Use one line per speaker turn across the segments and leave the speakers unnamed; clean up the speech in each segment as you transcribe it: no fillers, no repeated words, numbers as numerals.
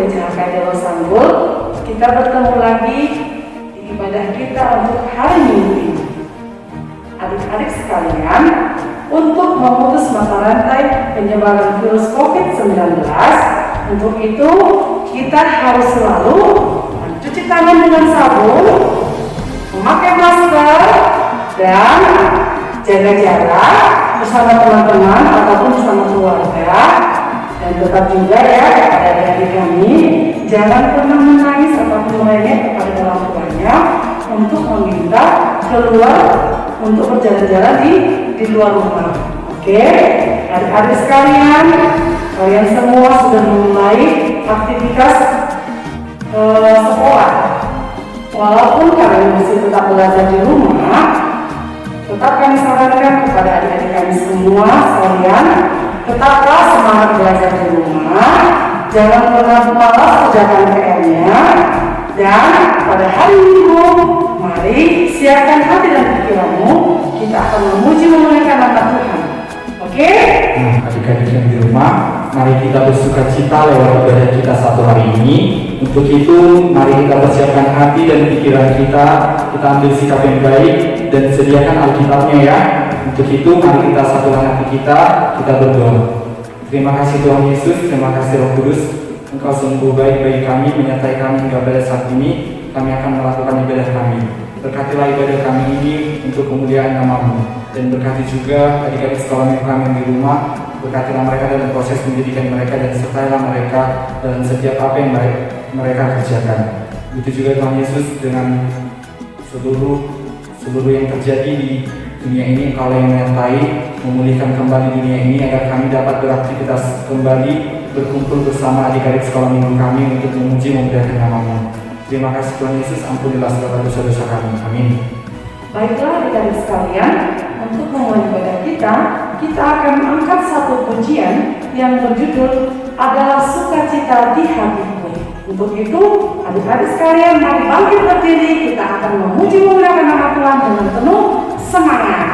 Gereja HKD Sanggul. Kita bertemu lagi di ibadah kita untuk hari Minggu ini. Adik-adik sekalian, untuk memutus mata rantai penyebaran virus COVID-19, untuk itu kita harus selalu mencuci tangan dengan sabun, memakai masker, dan jaga jarak bersama teman-teman ataupun bersama keluarga. Dan tetap juga ya kepada adik-adik kami, jangan pernah menangis ataupun merengek kepada orang tuanya untuk meminta keluar untuk berjalan-jalan di luar rumah. Oke, adik-adik sekalian, kalian semua sudah memulai aktivitas sekolah. Walaupun kalian masih tetap belajar di rumah, tetap kami sarankan kepada adik-adik kami semua sekalian, tetaplah semangat belajar di rumah, jangan pernah malas kerjakan PR-nya, dan pada hari Minggu, mari siapkan hati dan pikiranmu, kita akan memuji memuliakan nama Tuhan. Oke?
Nah, adik-adik yang di rumah, mari kita bersuka cita lewat ibadah kita satu hari ini. Untuk itu, mari kita persiapkan hati dan pikiran kita ambil sikap yang baik dan sediakan Alkitabnya ya. Untuk itu, mari kita satukan hati kita berdoa. Terima kasih Tuhan Yesus, terima kasih Roh Kudus. Engkau sungguh baik bagi kami, menyertai kami hingga pada saat ini. Kami akan melakukan ibadah kami. Berkatilah ibadah kami ini untuk kemuliaan nama-Mu. Dan berkati juga adik-adik sekolah minggu kami yang di rumah. Berkatilah mereka dalam proses pendidikan mereka dan sertailah mereka dalam setiap apa yang mereka kerjakan. Begitu juga Tuhan Yesus dengan seluruh yang terjadi di dunia ini, Engkau yang menyertai, memulihkan kembali dunia ini agar kami dapat beraktivitas kembali, berkumpul bersama adik-adik sekolah minggu kami untuk memuji memuliakan nama-Mu. Terima kasih Tuhan Yesus, ampunilah segala dosa-dosa kami. Amin.
Baiklah adik-adik sekalian, untuk memulai ibadah kita akan mengangkat satu pujian yang berjudul adalah sukacita di hatiku. Untuk itu, adik-adik sekalian, mari bangkit berdiri, kita akan memuji memuliakan nama Tuhan dengan penuh semangat.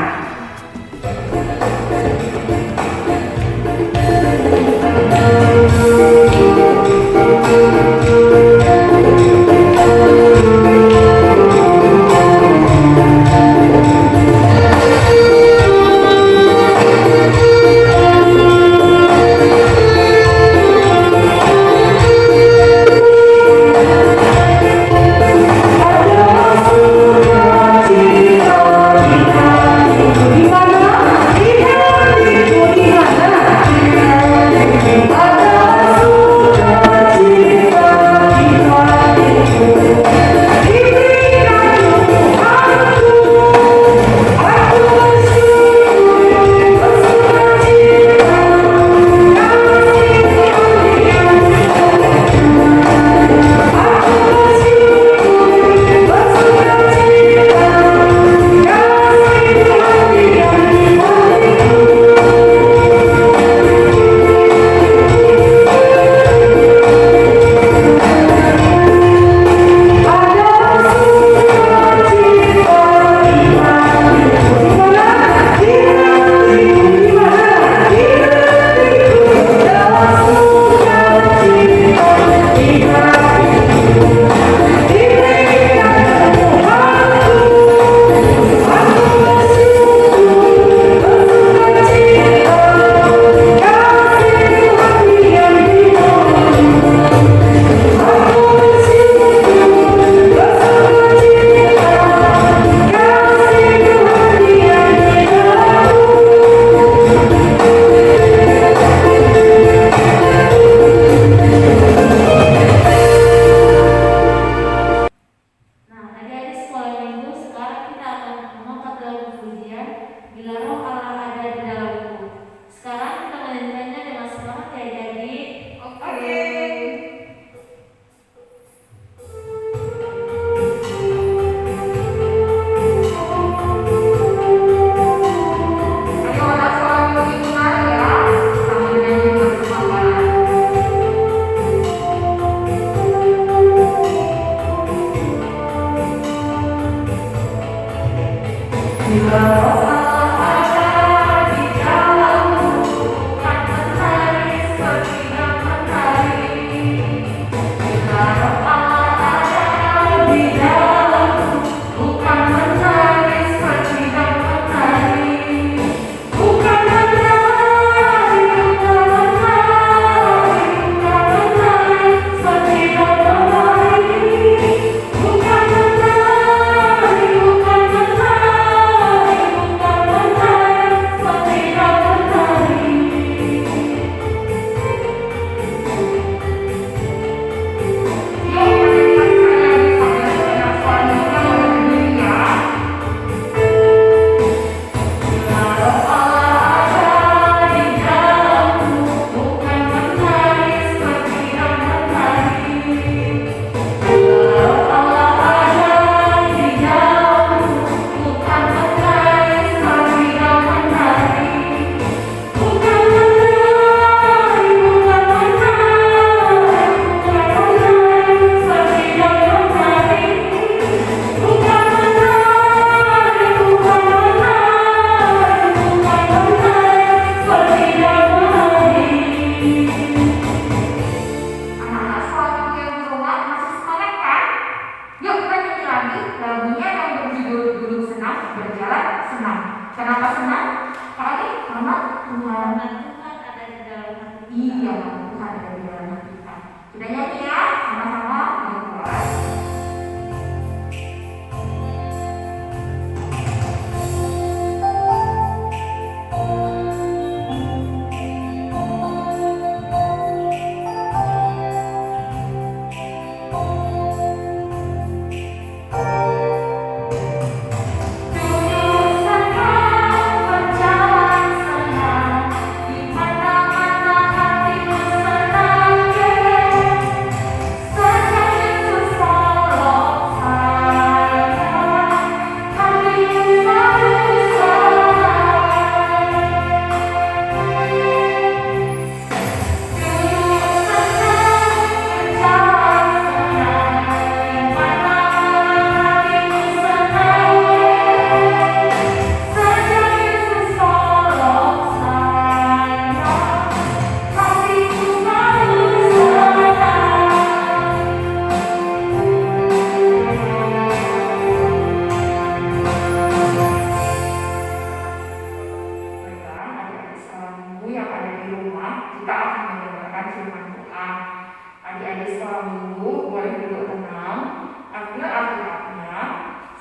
adik-adik sekolah minggu boleh duduk tenang, ambil Alkitabnya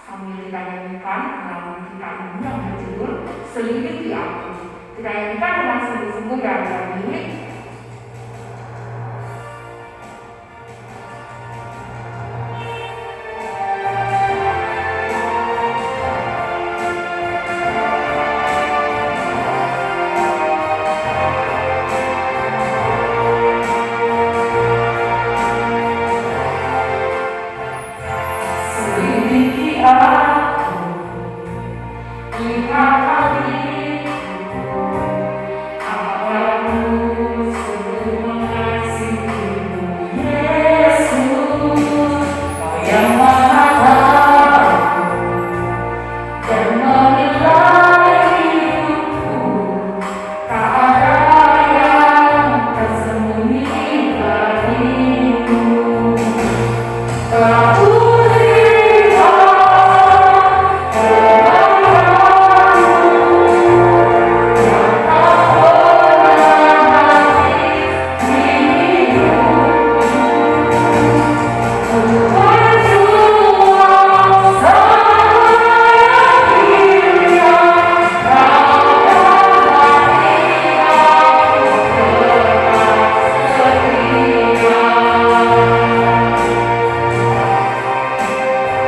sambil kita nyanyikan halaman kita ini yang berjudul Selidiki Aku. Kita nyanyikan dengan sungguh-sungguh ya adik-adik.
Selidiki aku, lihat hatiku, apa aku sungguh mengasihimu, Yesus. Kau yang maha tahu dan menilai hidupku, tak ada yang tersembunyi bagimu. Telah kulihat kebenaran-Mu yang tak pernah habis di hidupku. Ku berjuang sayang Dia, pada hati aku tetap setia.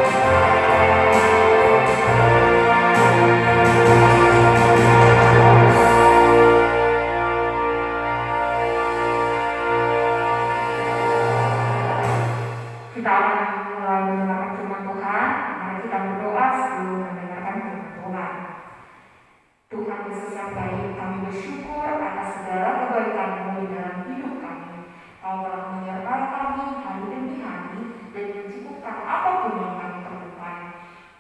Kita akan mulai mendengarkan firman Tuhan. Mari kita berdoa sebelum mendengarkan firman Tuhan. Tuhan Yesus yang baik, kami bersyukur atas segala kebaikan-Mu di dalam hidup kami. Kau telah menyertai kami hari demi hari dan mencukupkan apapun yang kami perlukan.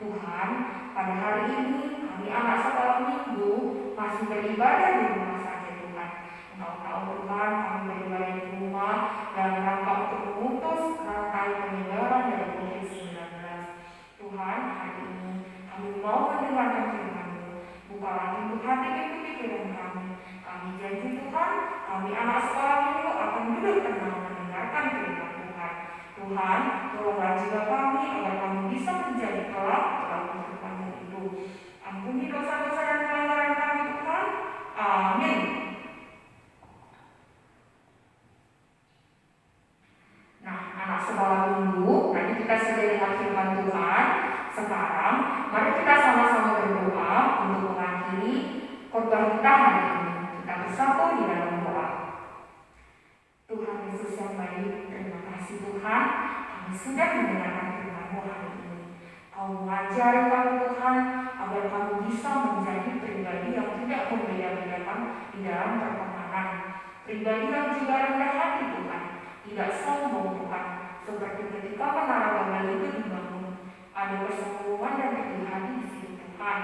Tuhan, pada hari ini kami anak sekolah minggu masih beribadah di rumah saja Tuhan. Engkau tahu Tuhan, kami beribadah di rumah dalam rangka untuk memutus rantai penyebaran dari COVID-19. Tuhan, hari ini kami mau mendengarkan firman-Mu. Bukalah pintu hati, pintu pikiran kami. Kami janji Tuhan, kami anak sekolah minggu akan duduk tenang mendengarkan firman Tuhan. Tuhan, tolonglah jiwa kami agar kami bisa menjadi kelak dalam firman-Mu itu. Ampuni dosa-dosa dan pelanggaran kami Tuhan. Amin. Nah, anak sekolah minggu, tadi kita sudah lihat firman Tuhan. Sekarang, mari kita sama-sama berdoa untuk mengakhiri khotbah kita hari ini. Kita bersatu di dalam doa. Tuhan Yesus yang baik, terima kasih Tuhan, kami sudah mendengarkan firman-Mu hari ini. Kau mengajari kami Tuhan, agar kami bisa menjadi pribadi yang tidak membeda-bedakan di dalam pertemanan. Pribadi yang juga rendah hati Tuhan, tidak sombong Tuhan, seperti ketika menara Babel itu dibangun. Ada kesombongan dan kecil hati di situ Tuhan.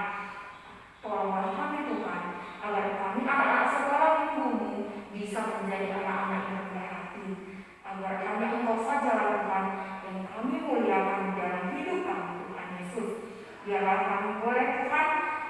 Tolonglah kami Tuhan, agar kami anak-anak sekolah minggu-Mu bisa menjadi anak-anak yang rendah hati, agar hanya Engkau saja Tuhan yang kami muliakan di dalam hidup kami Tuhan Yesus. Biarlah kami boleh Tuhan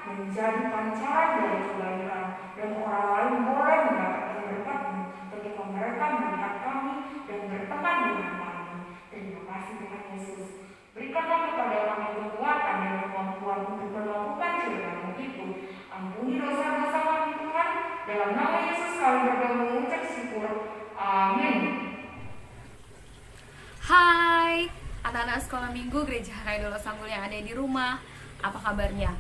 menjadi pancaran dari kebaikan, dan orang lain boleh mendapatkan berkat-Mu ketika mereka melihat kami dan berteman dengan kami. Terima kasih Tuhan Yesus. Berikanlah kepada kami kekuatan dan kemampuan untuk melakukan firman-Mu itu. Ampuni dosa-dosa kami Tuhan. Dalam nama Yesus kami berdoa mengucap syukur. Amin.
Hai, anak-anak sekolah minggu Gereja Harai Dolo Sanggul yang ada di rumah. Apa kabarnya?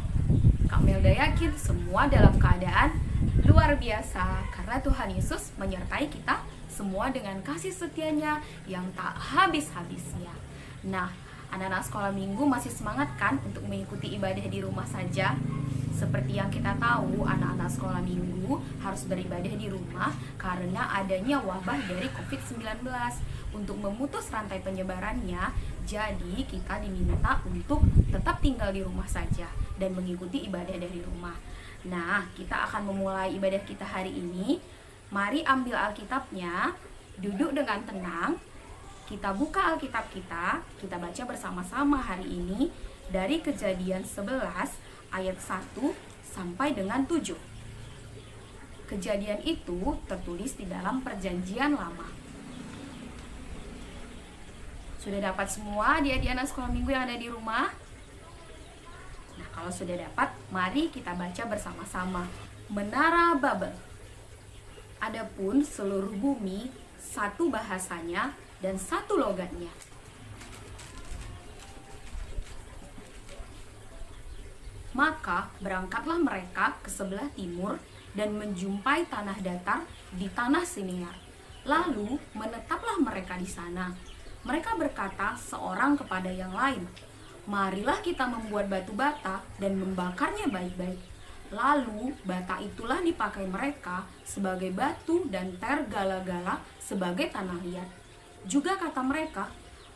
Kak Melda yakin semua dalam keadaan luar biasa, karena Tuhan Yesus menyertai kita semua dengan kasih setianya yang tak habis-habisnya. Nah, anak-anak sekolah minggu masih semangat kan untuk mengikuti ibadah di rumah saja? Seperti yang kita tahu, anak-anak sekolah minggu harus beribadah di rumah karena adanya wabah dari COVID-19. Untuk memutus rantai penyebarannya, jadi kita diminta untuk tetap tinggal di rumah saja dan mengikuti ibadah dari rumah. Nah, kita akan memulai ibadah kita hari ini. Mari ambil Alkitabnya, duduk dengan tenang. Kita buka Alkitab kita baca bersama-sama hari ini dari Kejadian 11 ayat 1 sampai dengan 7. Kejadian itu tertulis di dalam Perjanjian Lama. Sudah dapat semua adik-adik anak sekolah minggu yang ada di rumah? Nah, kalau sudah dapat, mari kita baca bersama-sama. Menara Babel. Adapun seluruh bumi, satu bahasanya dan satu logatnya. Maka berangkatlah mereka ke sebelah timur dan menjumpai tanah datar di tanah Sinear. Lalu menetaplah mereka di sana. Mereka berkata seorang kepada yang lain, "Marilah kita membuat batu bata dan membakarnya baik-baik." Lalu bata itulah dipakai mereka sebagai batu dan tergala-gala sebagai tanah liat. Juga kata mereka,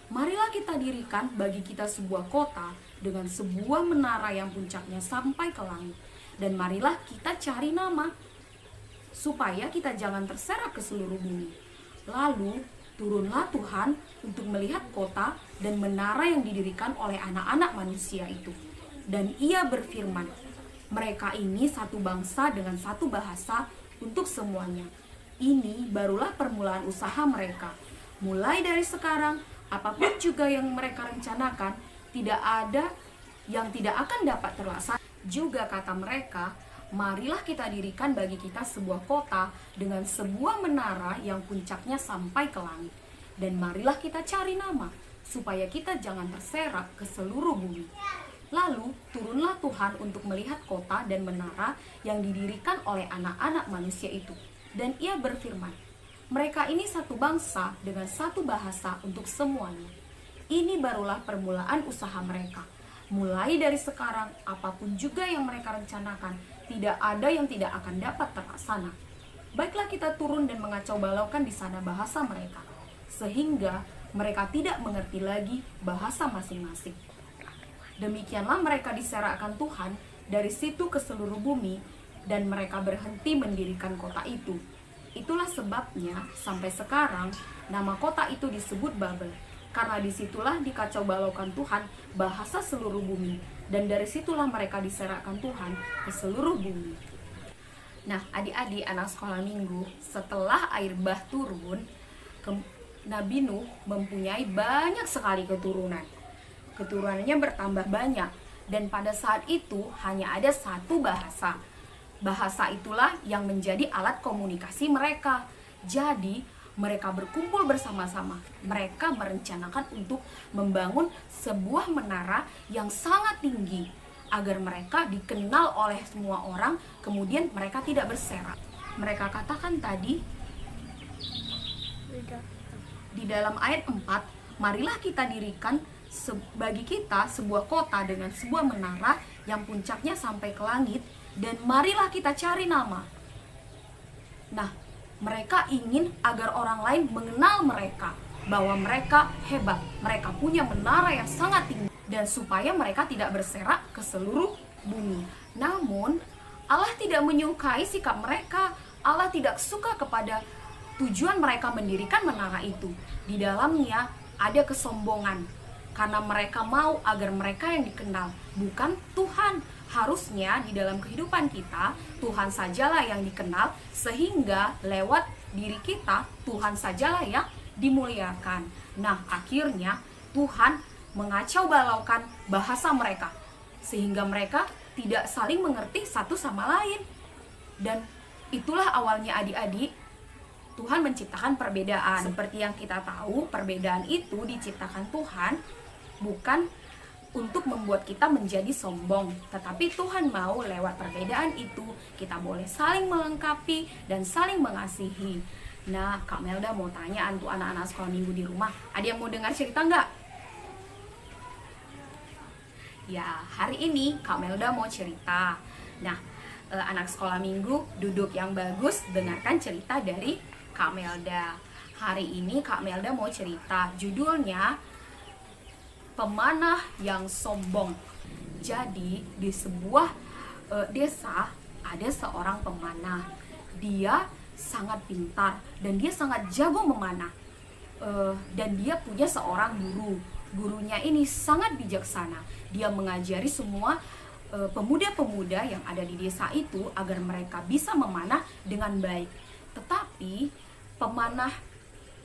"Marilah kita dirikan bagi kita sebuah kota dengan sebuah menara yang puncaknya sampai ke langit. Dan marilah kita cari nama, supaya kita jangan terserak ke seluruh bumi." Lalu turunlah Tuhan untuk melihat kota dan menara yang didirikan oleh anak-anak manusia itu. Dan ia berfirman, "Mereka ini satu bangsa dengan satu bahasa untuk semuanya. Ini barulah permulaan usaha mereka. Mulai dari sekarang, apapun juga yang mereka rencanakan, tidak ada yang tidak akan dapat terlaksana." Juga kata mereka, "Marilah kita dirikan bagi kita sebuah kota dengan sebuah menara yang puncaknya sampai ke langit. Dan marilah kita cari nama, supaya kita jangan terserak ke seluruh bumi." Lalu turunlah Tuhan untuk melihat kota dan menara yang didirikan oleh anak-anak manusia itu. Dan ia berfirman, "Mereka ini satu bangsa dengan satu bahasa untuk semuanya. Ini barulah permulaan usaha mereka. Mulai dari sekarang, apapun juga yang mereka rencanakan, tidak ada yang tidak akan dapat terlaksana. Baiklah kita turun dan mengacau balaukan di sana bahasa mereka, sehingga mereka tidak mengerti lagi bahasa masing-masing." Demikianlah mereka diserakkan Tuhan dari situ ke seluruh bumi, dan mereka berhenti mendirikan kota itu. Itulah sebabnya sampai sekarang nama kota itu disebut Babel, karena disitulah dikacau balaukan Tuhan bahasa seluruh bumi, dan dari situlah mereka diserakkan Tuhan ke seluruh bumi. Nah, adik-adik anak sekolah minggu, setelah air bah turun, Nabi Nuh mempunyai banyak sekali keturunan. Keturunannya bertambah banyak, dan pada saat itu hanya ada satu bahasa. Bahasa itulah yang menjadi alat komunikasi mereka. Jadi mereka berkumpul bersama-sama. Mereka merencanakan untuk membangun sebuah menara yang sangat tinggi, agar mereka dikenal oleh semua orang, kemudian mereka tidak berserak. Mereka katakan tadi di dalam ayat 4, "Marilah kita dirikan bagi kita sebuah kota dengan sebuah menara yang puncaknya sampai ke langit, dan marilah kita cari nama." Nah, mereka ingin agar orang lain mengenal mereka, bahwa mereka hebat, mereka punya menara yang sangat tinggi, dan supaya mereka tidak berserak ke seluruh bumi. Namun, Allah tidak menyukai sikap mereka. Allah tidak suka kepada tujuan mereka mendirikan menara itu. Di dalamnya ada kesombongan, karena mereka mau agar mereka yang dikenal, bukan Tuhan. Harusnya di dalam kehidupan kita, Tuhan sajalah yang dikenal, sehingga lewat diri kita, Tuhan sajalah yang dimuliakan. Nah, akhirnya Tuhan mengacau balaukan bahasa mereka, sehingga mereka tidak saling mengerti satu sama lain. Dan itulah awalnya adik-adik, Tuhan menciptakan perbedaan. Seperti yang kita tahu, perbedaan itu diciptakan Tuhan bukan untuk membuat kita menjadi sombong, tetapi Tuhan mau lewat perbedaan itu kita boleh saling melengkapi dan saling mengasihi. Nah, Kak Melda mau tanya untuk anak-anak sekolah minggu di rumah, ada yang mau dengar cerita nggak? Ya, hari ini Kak Melda mau cerita. Nah, anak sekolah minggu duduk yang bagus, dengarkan cerita dari Kak Melda. Hari ini Kak Melda mau cerita, judulnya Pemanah yang Sombong. Jadi di sebuah desa ada seorang pemanah. Dia sangat pintar dan dia sangat jago memanah. Dan dia punya seorang guru. Gurunya ini sangat bijaksana. Dia mengajari semua pemuda-pemuda yang ada di desa itu agar mereka bisa memanah dengan baik. Tetapi pemanah,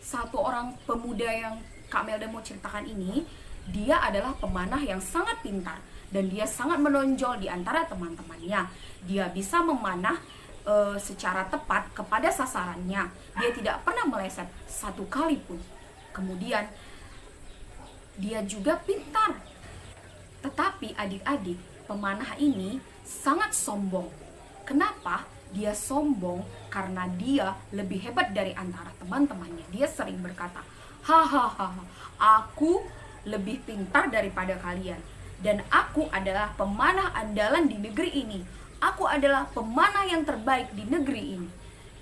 satu orang pemuda yang Kak Melda mau ceritakan ini, dia adalah pemanah yang sangat pintar dan dia sangat menonjol di antara teman-temannya. Dia bisa memanah secara tepat kepada sasarannya. Dia tidak pernah meleset satu kali pun. Kemudian dia juga pintar. Tetapi adik-adik, pemanah ini sangat sombong. Kenapa? Dia sombong karena dia lebih hebat dari antara teman-temannya. Dia sering berkata, hahaha, aku lebih pintar daripada kalian. Dan aku adalah pemanah andalan di negeri ini. Aku adalah pemanah yang terbaik di negeri ini.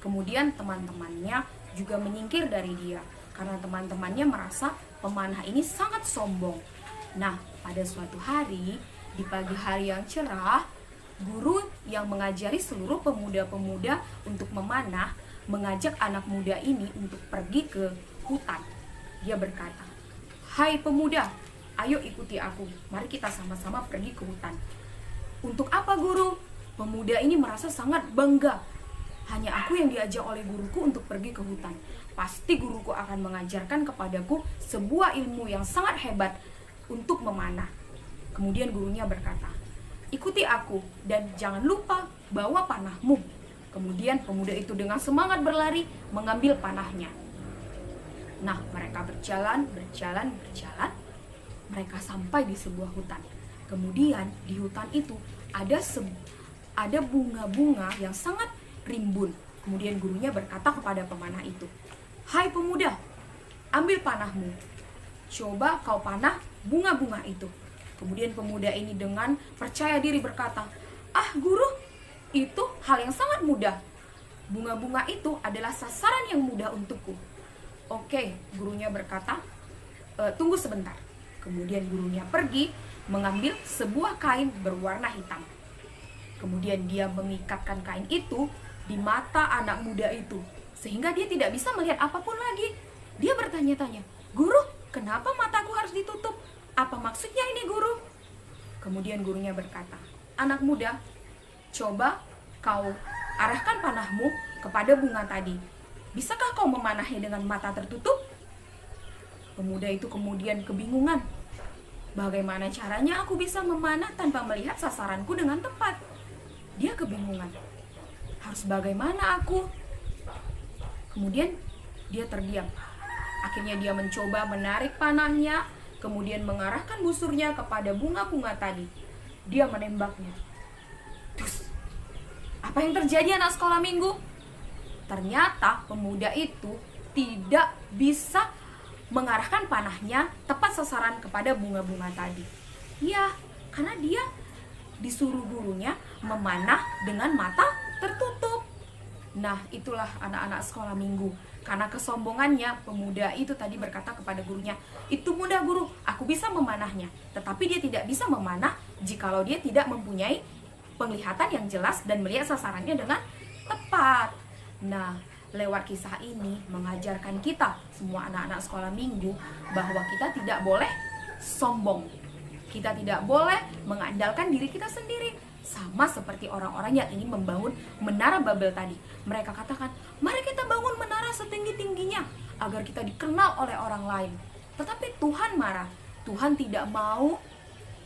Kemudian teman-temannya juga menyingkir dari dia karena teman-temannya merasa pemanah ini sangat sombong. Nah, pada suatu hari, di pagi hari yang cerah, guru yang mengajari seluruh pemuda-pemuda untuk memanah mengajak anak muda ini untuk pergi ke hutan. Dia berkata, "Hai pemuda, ayo ikuti aku. Mari kita sama-sama pergi ke hutan." "Untuk apa, guru?" Pemuda ini merasa sangat bangga. Hanya aku yang diajak oleh guruku untuk pergi ke hutan. Pasti guruku akan mengajarkan kepadaku sebuah ilmu yang sangat hebat untuk memanah. Kemudian gurunya berkata, "Ikuti aku dan jangan lupa bawa panahmu." Kemudian pemuda itu dengan semangat berlari mengambil panahnya. Nah, mereka berjalan. Mereka sampai di sebuah hutan. Kemudian di hutan itu ada bunga-bunga yang sangat rimbun. Kemudian gurunya berkata kepada pemanah itu, "Hai pemuda, ambil panahmu. Coba kau panah bunga-bunga itu." Kemudian pemuda ini dengan percaya diri berkata, "Ah guru, itu hal yang sangat mudah. Bunga-bunga itu adalah sasaran yang mudah untukku." "Oke," gurunya berkata, "tunggu sebentar." Kemudian gurunya pergi mengambil sebuah kain berwarna hitam. Kemudian dia mengikatkan kain itu di mata anak muda itu, sehingga dia tidak bisa melihat apapun lagi. Dia bertanya-tanya, "Guru, kenapa mataku harus ditutup? Apa maksudnya ini, guru?" Kemudian gurunya berkata, "Anak muda, coba kau arahkan panahmu kepada bunga tadi. Bisakah kau memanahnya dengan mata tertutup?" Pemuda itu kemudian kebingungan. Bagaimana caranya aku bisa memanah tanpa melihat sasaranku dengan tepat? Dia kebingungan. Harus bagaimana aku? Kemudian dia terdiam. Akhirnya dia mencoba menarik panahnya, kemudian mengarahkan busurnya kepada bunga-bunga tadi. Dia menembaknya. Terus, apa yang terjadi anak sekolah minggu? Ternyata pemuda itu tidak bisa mengarahkan panahnya tepat sasaran kepada bunga-bunga tadi. Ya, karena dia disuruh gurunya memanah dengan mata tertutup. Nah, itulah anak-anak sekolah minggu. Karena kesombongannya, pemuda itu tadi berkata kepada gurunya, "Itu mudah guru, aku bisa memanahnya." Tetapi dia tidak bisa memanah jikalau dia tidak mempunyai penglihatan yang jelas dan melihat sasarannya dengan tepat. Nah, lewat kisah ini mengajarkan kita, semua anak-anak sekolah minggu, bahwa kita tidak boleh sombong. Kita tidak boleh mengandalkan diri kita sendiri. Sama seperti orang-orang yang ingin membangun menara Babel tadi. Mereka katakan, "Mari kita bangun menara setinggi-tingginya agar kita dikenal oleh orang lain." Tetapi Tuhan marah. Tuhan tidak mau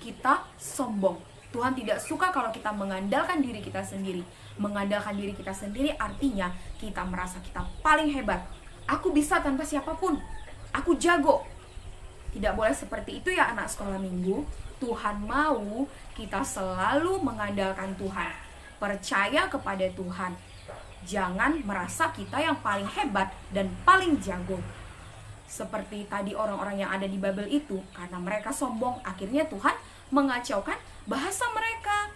kita sombong. Tuhan tidak suka kalau kita mengandalkan diri kita sendiri. Mengandalkan diri kita sendiri artinya kita merasa kita paling hebat. Aku bisa tanpa siapapun. Aku jago. Tidak boleh seperti itu ya anak sekolah minggu. Tuhan mau kita selalu mengandalkan Tuhan. Percaya kepada Tuhan. Jangan merasa kita yang paling hebat dan paling jago. Seperti tadi orang-orang yang ada di Babel itu, karena mereka sombong, akhirnya Tuhan mengacaukan bahasa mereka.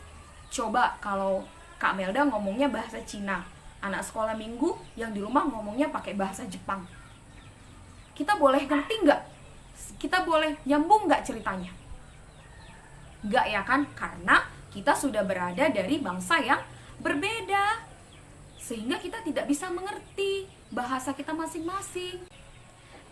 Coba kalau Kak Melda ngomongnya bahasa Cina, anak sekolah minggu yang di rumah ngomongnya pakai bahasa Jepang. Kita boleh ngerti nggak? Kita boleh nyambung nggak ceritanya? Nggak ya kan? Karena kita sudah berada dari bangsa yang berbeda. Sehingga kita tidak bisa mengerti bahasa kita masing-masing.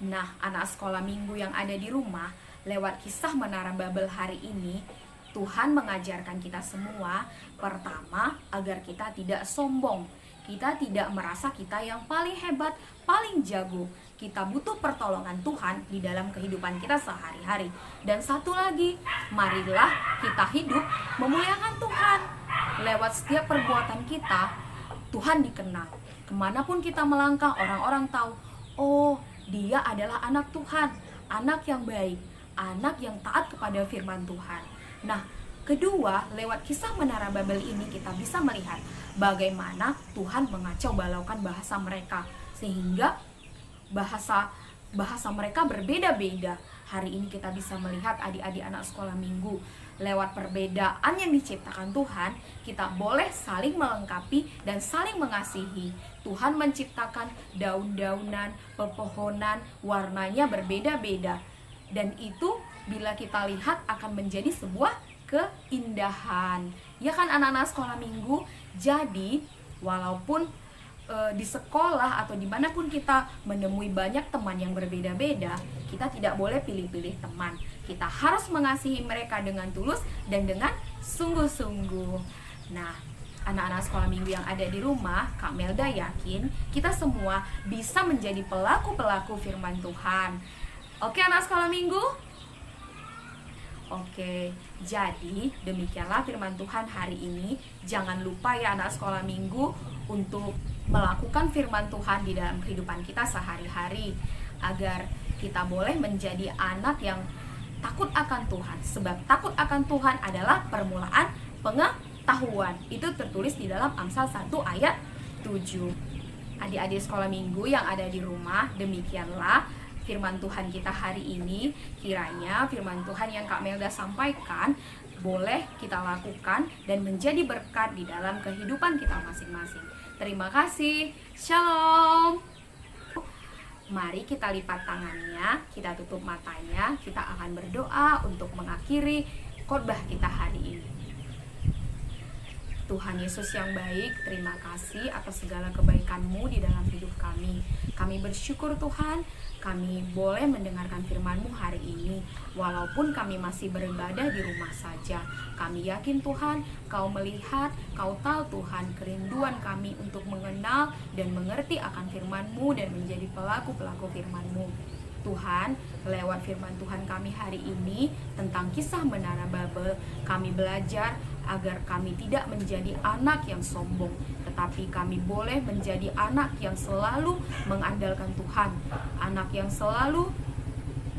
Nah, anak sekolah minggu yang ada di rumah, lewat kisah Menara Babel hari ini, Tuhan mengajarkan kita semua, pertama, agar kita tidak sombong. Kita tidak merasa kita yang paling hebat, paling jago. Kita butuh pertolongan Tuhan di dalam kehidupan kita sehari-hari. Dan satu lagi, marilah kita hidup memuliakan Tuhan. Lewat setiap perbuatan kita, Tuhan dikenal. Kemanapun kita melangkah, orang-orang tahu, oh, dia adalah anak Tuhan, anak yang baik, anak yang taat kepada firman Tuhan. Nah, kedua, lewat kisah Menara Babel ini kita bisa melihat bagaimana Tuhan mengacau balaukan bahasa mereka, sehingga bahasa mereka berbeda-beda. Hari ini kita bisa melihat adik-adik anak sekolah minggu, lewat perbedaan yang diciptakan Tuhan, kita boleh saling melengkapi dan saling mengasihi. Tuhan menciptakan daun-daunan, pepohonan, warnanya berbeda-beda. Dan itu bila kita lihat akan menjadi sebuah keindahan. Ya kan anak-anak sekolah minggu? Jadi walaupun di sekolah atau dimanapun kita menemui banyak teman yang berbeda-beda, kita tidak boleh pilih-pilih teman. Kita harus mengasihi mereka dengan tulus dan dengan sungguh-sungguh. Nah, anak-anak sekolah minggu yang ada di rumah, Kak Melda yakin kita semua bisa menjadi pelaku-pelaku firman Tuhan. Oke anak sekolah minggu? Oke, jadi demikianlah firman Tuhan hari ini. Jangan lupa ya anak sekolah minggu untuk melakukan firman Tuhan di dalam kehidupan kita sehari-hari, agar kita boleh menjadi anak yang takut akan Tuhan. Sebab takut akan Tuhan adalah permulaan pengetahuan. Itu tertulis di dalam Amsal 1 ayat 7. Adik-adik sekolah minggu yang ada di rumah, demikianlah firman Tuhan kita hari ini. Kiranya firman Tuhan yang Kak Melda sampaikan boleh kita lakukan dan menjadi berkat di dalam kehidupan kita masing-masing. Terima kasih. Shalom. Mari kita lipat tangannya, kita tutup matanya, kita akan berdoa untuk mengakhiri khotbah kita hari ini. Tuhan Yesus yang baik, terima kasih atas segala kebaikan-Mu di dalam hidup kami. Kami bersyukur Tuhan, kami boleh mendengarkan firman-Mu hari ini. Walaupun kami masih beribadah di rumah saja, kami yakin Tuhan, Kau melihat, Kau tahu Tuhan kerinduan kami untuk mengenal dan mengerti akan firman-Mu dan menjadi pelaku-pelaku firman-Mu. Tuhan, lewat firman Tuhan kami hari ini tentang kisah Menara Babel, kami belajar agar kami tidak menjadi anak yang sombong, tetapi kami boleh menjadi anak yang selalu mengandalkan Tuhan, anak yang selalu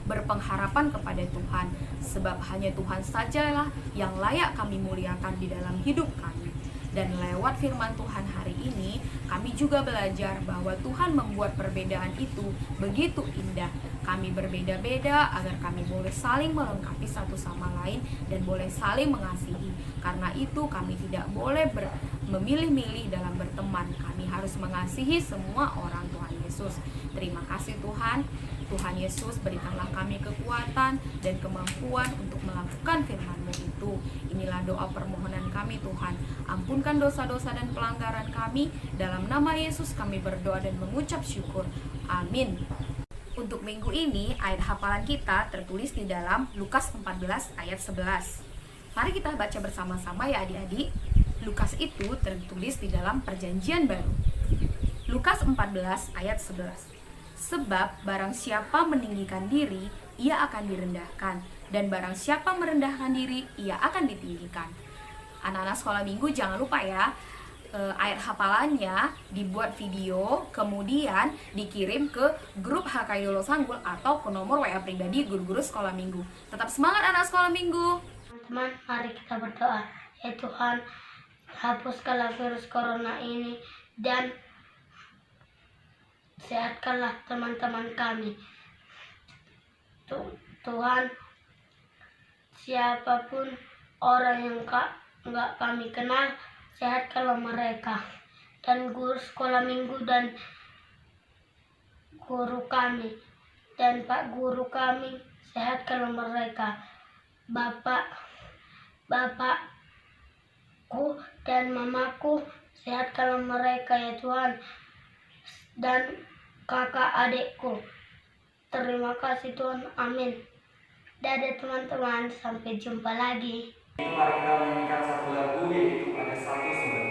berpengharapan kepada Tuhan, sebab hanya Tuhan sajalah yang layak kami muliakan di dalam hidup kami. Dan lewat firman Tuhan hari ini, kami juga belajar bahwa Tuhan membuat perbedaan itu begitu indah. Kami berbeda-beda agar kami boleh saling melengkapi satu sama lain dan boleh saling mengasihi. Karena itu kami tidak boleh memilih-milih dalam berteman. Kami harus mengasihi semua orang Tuhan Yesus. Terima kasih Tuhan. Tuhan Yesus, berikanlah kami kekuatan dan kemampuan untuk melakukan firman-Mu itu. Inilah doa permohonan kami Tuhan. Ampunkan dosa-dosa dan pelanggaran kami. Dalam nama Yesus kami berdoa dan mengucap syukur. Amin. Untuk minggu ini, ayat hafalan kita tertulis di dalam Lukas 14 ayat 11. Mari kita baca bersama-sama ya adik-adik. Lukas itu tertulis di dalam Perjanjian Baru. Lukas 14 ayat 11. Sebab barang siapa meninggikan diri, ia akan direndahkan, dan barang siapa merendahkan diri, ia akan ditinggikan. Anak-anak sekolah minggu jangan lupa ya, ayat hafalannya dibuat video, kemudian dikirim ke grup HKI Dolo Sanggul atau ke nomor WA pribadi guru-guru sekolah minggu. Tetap semangat anak sekolah minggu.
Teman-teman, mari kita berdoa. Ya Tuhan, hapuskanlah virus corona ini dan sehatkanlah teman-teman kami. Tuhan, siapapun orang yang nggak kami kenal, sehatkanlah mereka. Dan guru sekolah minggu dan guru kami dan Pak Guru kami, sehatkanlah mereka. Bapakku dan mamaku, sehatkanlah mereka ya Tuhan. Dan kakak adikku, terima kasih Tuhan, amin. Dadah teman-teman, sampai jumpa lagi.
Mari kita menyanyikan satu lagu yaitu ada satu sumber.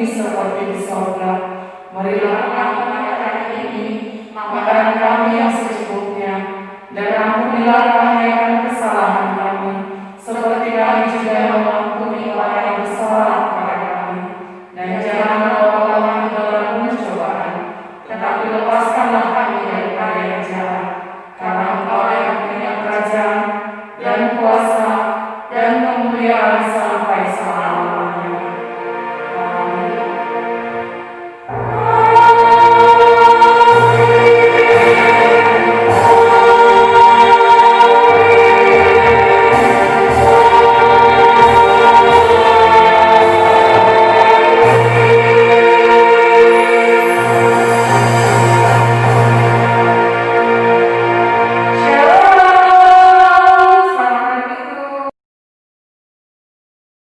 bumi seperti di sorga. Marilah kami makan hari ini makanan kami yang secukupnya, dan ampunilah